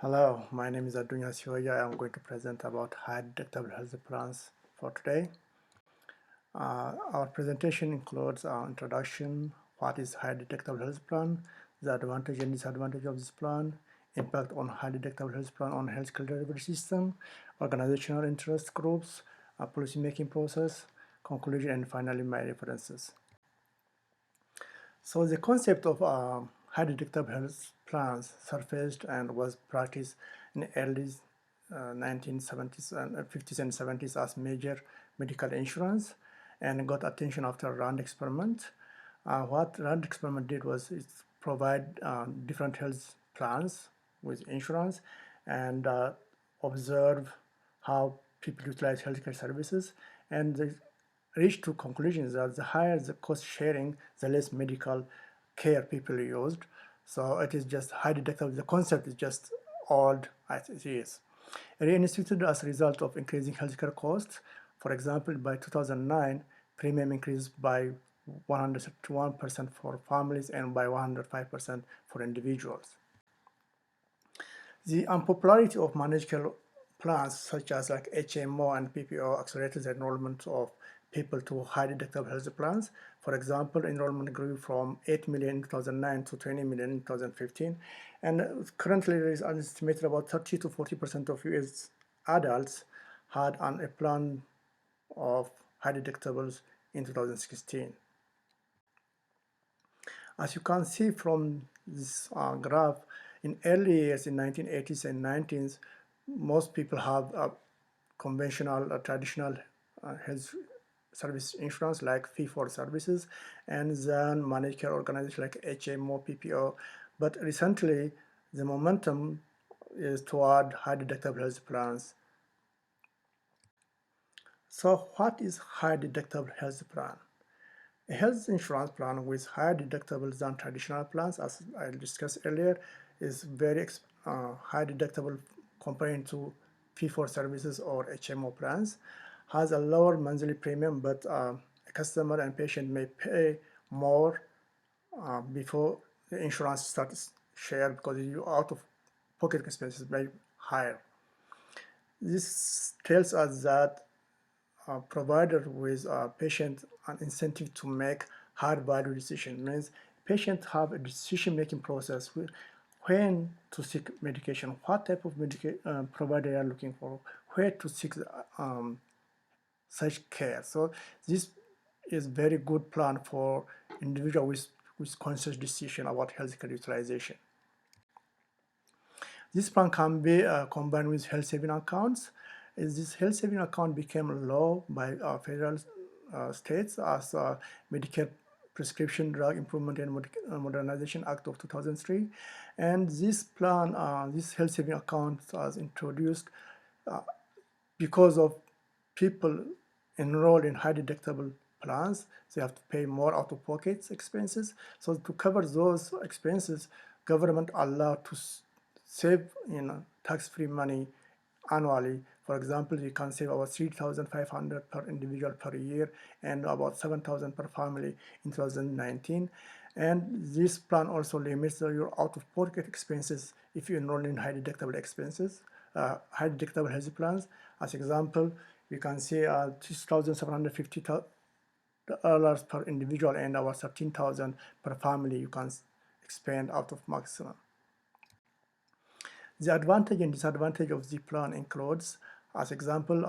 Hello, my name is Adunya Sioya. I'm going to present about high deductible health plans for today. Our presentation includes our introduction, what is high deductible health plan, the advantage and disadvantage of this plan, impact on high deductible health plan on healthcare delivery system, organizational interest groups, policy making process, conclusion, and finally my references. So the concept of high deductible health plans surfaced and was practiced in early 1970s and 50s and 70s as major medical insurance and got attention after Rand experiment. What Rand experiment did was it provide different health plans with insurance and observe how people utilize healthcare services, and they reached to conclusions that the higher the cost sharing, the less medical care people used. So it is just high deductible. The concept is just old as it is. Reinstituted as a result of increasing healthcare costs. For example, by 2009, premium increased by 131% for families and by 105% for individuals. The unpopularity of managed care plans such as like HMO and PPO accelerated the enrollment of people to high deductible health plans. For example, enrollment grew from 8 million in 2009 to 20 million in 2015. And currently there is an estimated about 30 to 40% of US adults had a plan of high deductibles in 2016. As you can see from this graph, in early years in 1980s and 90s, most people have a conventional, traditional health service insurance like fee-for-services, and then managed care organizations like HMO, PPO. But recently, the momentum is toward high deductible health plans. So what is high deductible health plan? A health insurance plan with higher deductibles than traditional plans, as I discussed earlier, is very high deductible compared to fee-for-services or HMO plans, has a lower monthly premium, but a customer and patient may pay more before the insurance starts share because your out-of-pocket expenses may be higher. This tells us that provider with a patient an incentive to make hard value decision. Means patients have a decision making process with when to seek medication, what type of provider they are looking for, where to seek such care. So this is very good plan for individual with conscious decision about healthcare utilization. This plan can be combined with health saving accounts. This health saving account became law by federal states as Medicare Prescription Drug Improvement and Modernization Act of 2003. And this plan, this health saving account was introduced because of people enrolled in high deductible plans. They have to pay more out-of-pocket expenses. So to cover those expenses, government allowed to save tax-free money annually. For example, you can save about 3,500 per individual per year and about 7,000 per family in 2019. And this plan also limits your out-of-pocket expenses if you enroll in high deductible expenses, high deductible health plans. As example, you can see $6,750 per individual and about 13,000 per family you can expend out of maximum. The advantage and disadvantage of the plan includes, as example,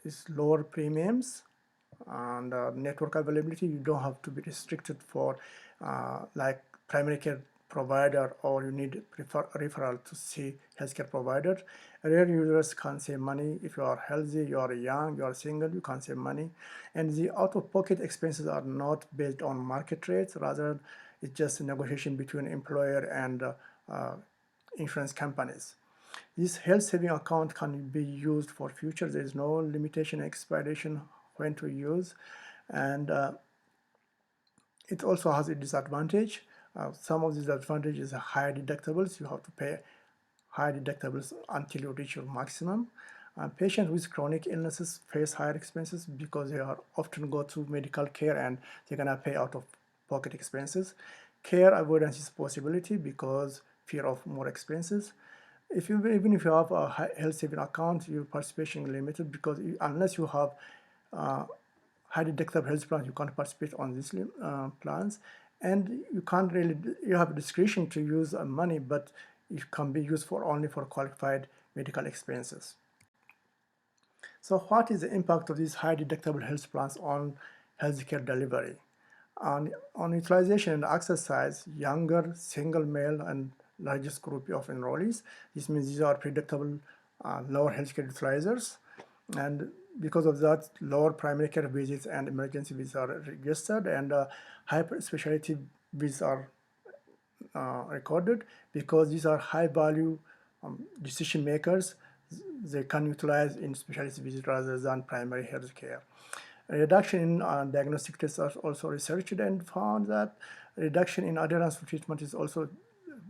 is lower premiums and network availability. You don't have to be restricted for like primary care provider, or you need referral to see healthcare provider. Rare users can save money. If you are healthy, you are young, you are single, you can save money. And the out-of-pocket expenses are not based on market rates. Rather, it's just a negotiation between employer and insurance companies. This health saving account can be used for future. There is no limitation expiration when to use, and it also has a disadvantage. Some of these advantages are higher deductibles. You have to pay higher deductibles until you reach your maximum. Patients with chronic illnesses face higher expenses because they are often go to medical care and they're gonna pay out of pocket expenses. Care avoidance is a possibility because fear of more expenses. Even if you have a health saving account, your participation is limited because unless you have high deductible health plans, you can't participate on these plans, and you can't really, you have discretion to use money, but it can be used for only for qualified medical expenses. So what is the impact of these high deductible health plans on healthcare delivery? On utilization and access size, younger, single male, and largest group of enrollees. This means these are predictable lower healthcare utilizers. And because of that, lower primary care visits and emergency visits are registered, and high specialty visits are recorded because these are high value decision makers. They can utilize in specialty visit rather than primary health care. A reduction in diagnostic tests are also researched and found that reduction in adherence to treatment is also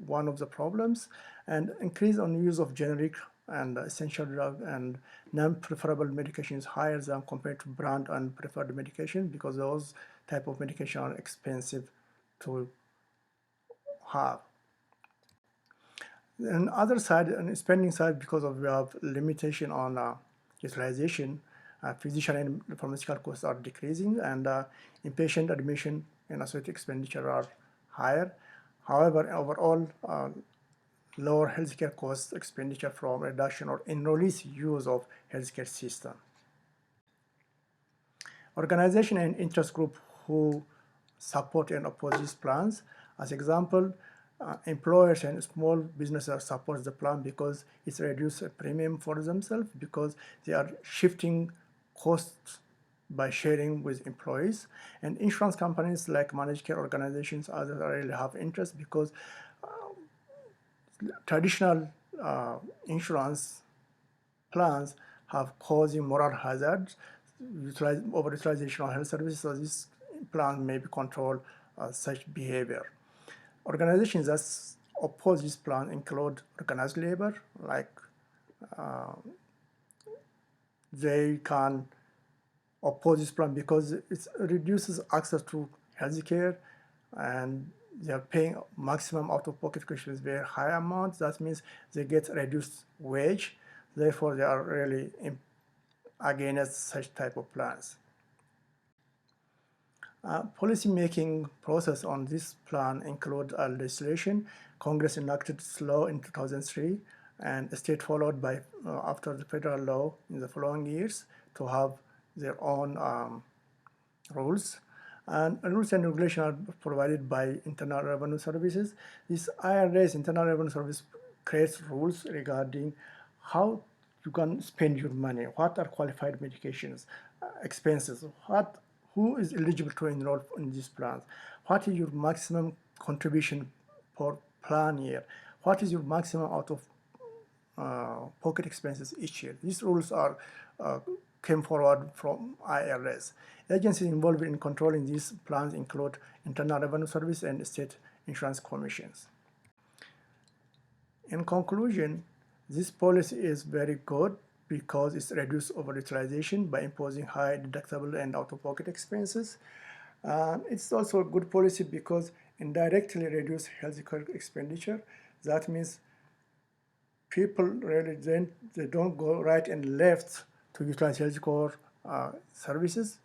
one of the problems, and increase on use of generic and essential drug and non-preferable medication is higher than compared to brand and preferred medication because those type of medication are expensive to have. On other side, on spending side, because of we have limitation on utilization, physician and pharmaceutical costs are decreasing, and inpatient admission and associated expenditure are higher. However, overall, lower healthcare cost expenditure from reduction or enrollees use of healthcare system. Organization and interest group who support and oppose these plans. As example, employers and small businesses support the plan because it's reduced a premium for themselves because they are shifting costs by sharing with employees. And insurance companies like managed care organizations, others really have interest because traditional insurance plans have causing moral hazards, over-utilization of health services, so this plan may be control such behavior. Organizations that oppose this plan include organized labor, like they can oppose this plan because it reduces access to health care, and they are paying maximum out-of-pocket, which is very high amount. That means they get reduced wage. Therefore, they are really against such type of plans. Policy making process on this plan include legislation. Congress enacted this law in 2003, and the state followed by after the federal law in the following years to have their own rules. And rules and regulations are provided by Internal Revenue Services. This IRS, Internal Revenue Service, creates rules regarding how you can spend your money, what are qualified medications, expenses, who is eligible to enroll in these plans, what is your maximum contribution per plan year, what is your maximum out of pocket expenses each year. These rules are came forward from IRS. Agencies involved in controlling these plans include Internal Revenue Service and state insurance commissions. In conclusion, this policy is very good because it reduces overutilization by imposing high deductible and out-of-pocket expenses. It's also a good policy because indirectly reduce healthcare expenditure. That means people really they don't go right and left to utilize healthcare services.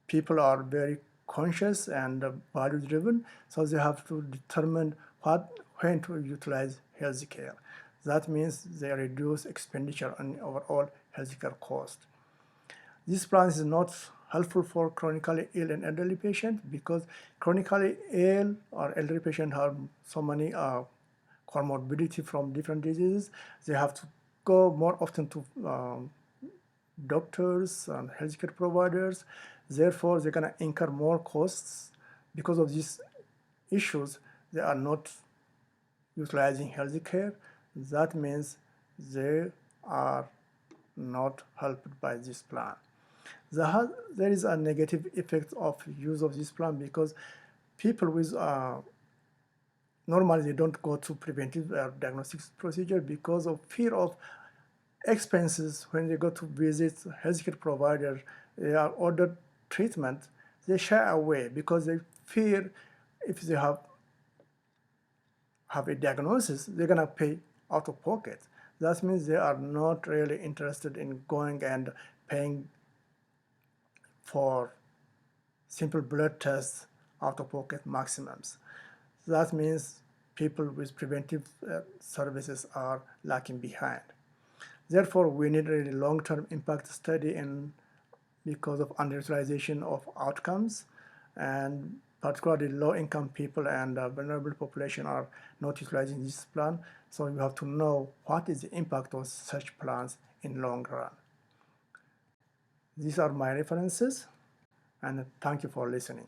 People are very conscious and value driven, so they have to determine when to utilize healthcare. That means they reduce expenditure on overall healthcare cost. This plan is not helpful for chronically ill and elderly patients because chronically ill or elderly patients have so many comorbidity from different diseases. They have to go more often to doctors and healthcare providers. Therefore, they're going to incur more costs. Because of these issues, they are not utilizing healthcare. That means they are not helped by this plan. There is a negative effect of use of this plan because people with normally they don't go to preventive diagnostics procedure because of fear of expenses. When they go to visit healthcare provider, they are ordered treatment, they shy away because they fear if they have a diagnosis, they're gonna pay out of pocket. That means they are not really interested in going and paying for simple blood tests out of pocket maximums. That means people with preventive services are lacking behind. Therefore, we need a really long-term impact study because of underutilization of outcomes, and particularly low-income people and vulnerable population are not utilizing this plan. So you have to know what is the impact of such plans in long run. These are my references, and thank you for listening.